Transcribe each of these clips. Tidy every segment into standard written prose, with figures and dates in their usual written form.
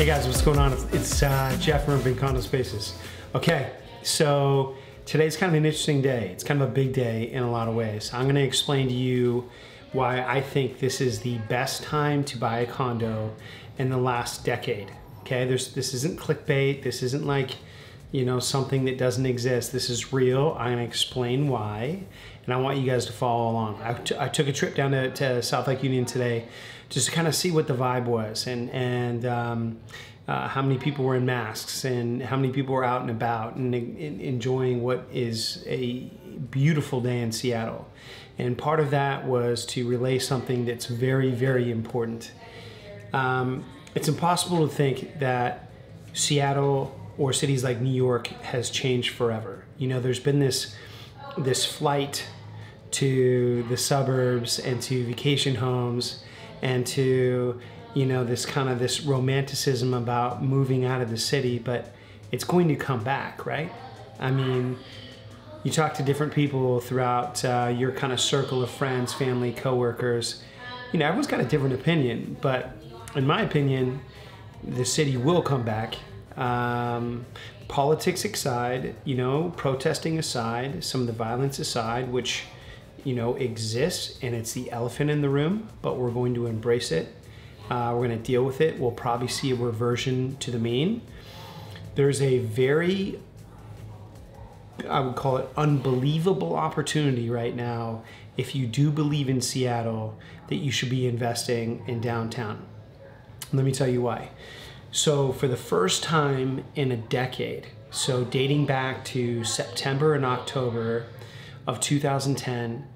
Hey guys, what's going on? It's Jeff from Urban Condo Spaces. Okay, so today's kind of an interesting day. It's kind of a big day in a lot of ways. I'm going to explain to you why I think this is the best time to buy a condo in the last decade. Okay, this isn't clickbait. This isn't like, you know, something that doesn't exist. This is real. I'm going to explain why, and I want you guys to follow along. I took a trip down to South Lake Union today just to kind of see what the vibe was and how many people were in masks and how many people were out and about and enjoying what is a beautiful day in Seattle. And part of that was to relay something that's very, very important. It's impossible to think that Seattle or cities like New York has changed forever. You know, there's been this flight to the suburbs and to vacation homes and to, you know, this romanticism about moving out of the city, but it's going to come back, right? I mean, you talk to different people throughout your kind of circle of friends, family, coworkers. You know, everyone's got a different opinion, but in my opinion, the city will come back. Politics aside, you know, protesting aside, some of the violence aside, which, you know, exists, and it's the elephant in the room, but we're going to embrace it. We're going to deal with it. We'll probably see a reversion to the mean. There's a very, I would call it, unbelievable opportunity right now, if you do believe in Seattle, that you should be investing in downtown. Let me tell you why. So for the first time in a decade, so dating back to September and October of 2010,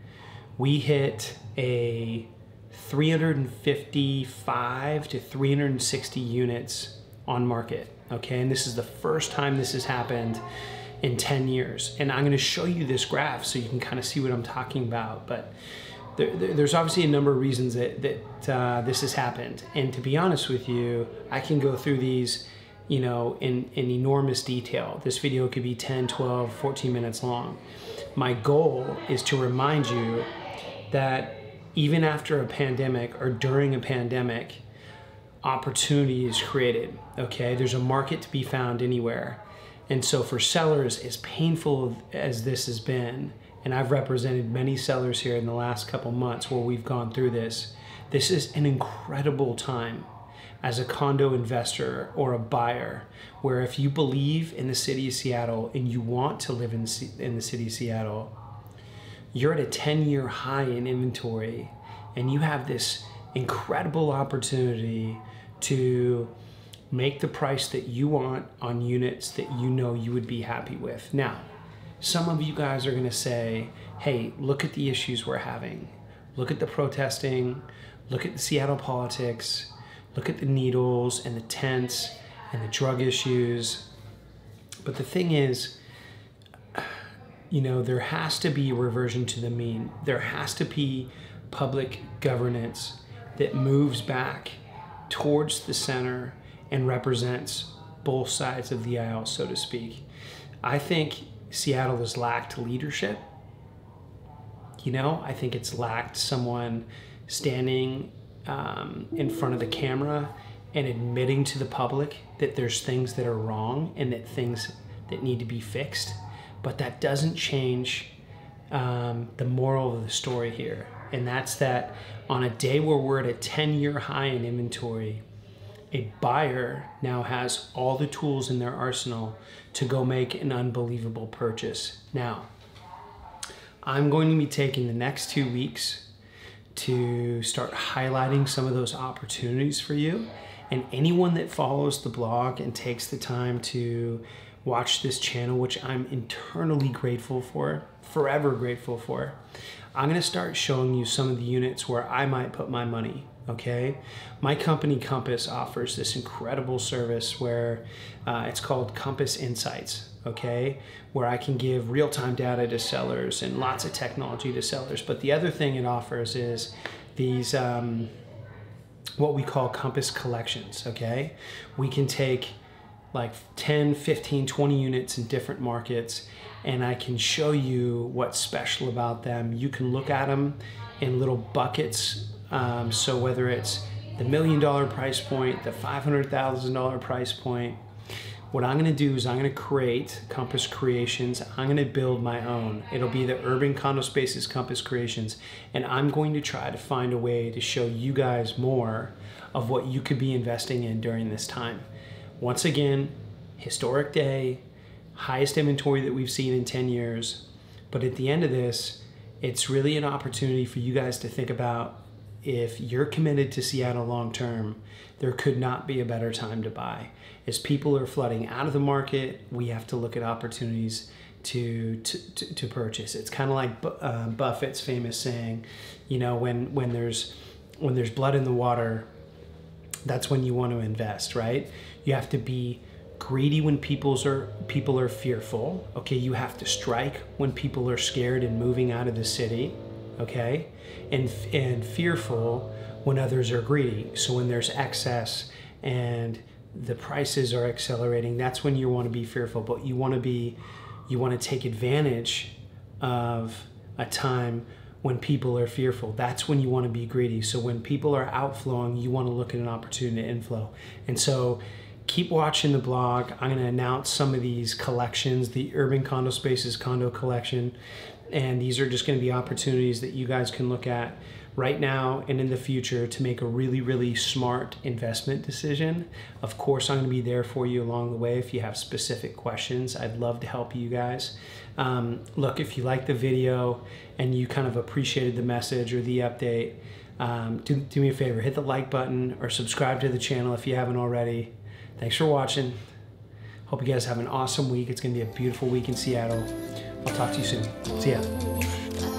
we hit a 355 to 360 units on market, okay? And this is the first time this has happened in 10 years. And I'm gonna show you this graph so you can kind of see what I'm talking about. But there's obviously a number of reasons that this has happened. And to be honest with you, I can go through these, you know, in enormous detail. This video could be 10, 12, 14 minutes long. My goal is to remind you that even after a pandemic or during a pandemic, opportunity is created, okay? There's a market to be found anywhere. And so for sellers, as painful as this has been, and I've represented many sellers here in the last couple months where we've gone through this is an incredible time as a condo investor or a buyer, where if you believe in the city of Seattle and you want to live in the city of Seattle, you're at a 10-year high in inventory, and you have this incredible opportunity to make the price that you want on units that you know you would be happy with. Now, some of you guys are gonna say, hey, look at the issues we're having. Look at the protesting, look at the Seattle politics, look at the needles and the tents and the drug issues. But the thing is, you know, there has to be a reversion to the mean. There has to be public governance that moves back towards the center and represents both sides of the aisle, so to speak. I think Seattle has lacked leadership. You know, I think it's lacked someone standing in front of the camera and admitting to the public that there's things that are wrong and that things that need to be fixed. But that doesn't change the moral of the story here. And that's that on a day where we're at a 10-year high in inventory, a buyer now has all the tools in their arsenal to go make an unbelievable purchase. Now, I'm going to be taking the next 2 weeks to start highlighting some of those opportunities for you. And anyone that follows the blog and takes the time to watch this channel, which I'm internally grateful for, forever grateful for, I'm gonna start showing you some of the units where I might put my money, okay? My company Compass offers this incredible service where it's called Compass Insights, okay? Where I can give real-time data to sellers and lots of technology to sellers. But the other thing it offers is these, what we call Compass collections, okay? We can take like 10, 15, 20 units in different markets, and I can show you what's special about them. You can look at them in little buckets. So whether it's the $1 million price point, the $500,000 price point. What I'm gonna do is I'm gonna create Compass Creations. I'm gonna build my own. It'll be the Urban Condo Spaces Compass Creations. And I'm going to try to find a way to show you guys more of what you could be investing in during this time. Once again, historic day, highest inventory that we've seen in 10 years. But at the end of this, it's really an opportunity for you guys to think about, if you're committed to Seattle long term, there could not be a better time to buy. As people are flooding out of the market, we have to look at opportunities to purchase. It's kind of like Buffett's famous saying, you know, when there's blood in the water, that's when you want to invest, right? You have to be greedy when people are fearful. Okay, you have to strike when people are scared and moving out of the city. Okay, and fearful when others are greedy. So when there's excess and the prices are accelerating, that's when you want to be fearful. But you want to take advantage of a time when people are fearful. That's when you want to be greedy. So when people are outflowing, you want to look at an opportunity to inflow. And so keep watching the blog. I'm going to announce some of these collections, the Urban Condo Spaces Condo Collection. And these are just going to be opportunities that you guys can look at right now and in the future to make a really, really smart investment decision. Of course, I'm going to be there for you along the way if you have specific questions. I'd love to help you guys. Look, if you like the video and you kind of appreciated the message or the update, do me a favor, hit the like button or subscribe to the channel if you haven't already. Thanks for watching. Hope you guys have an awesome week. It's going to be a beautiful week in Seattle. I'll talk to you soon. See ya.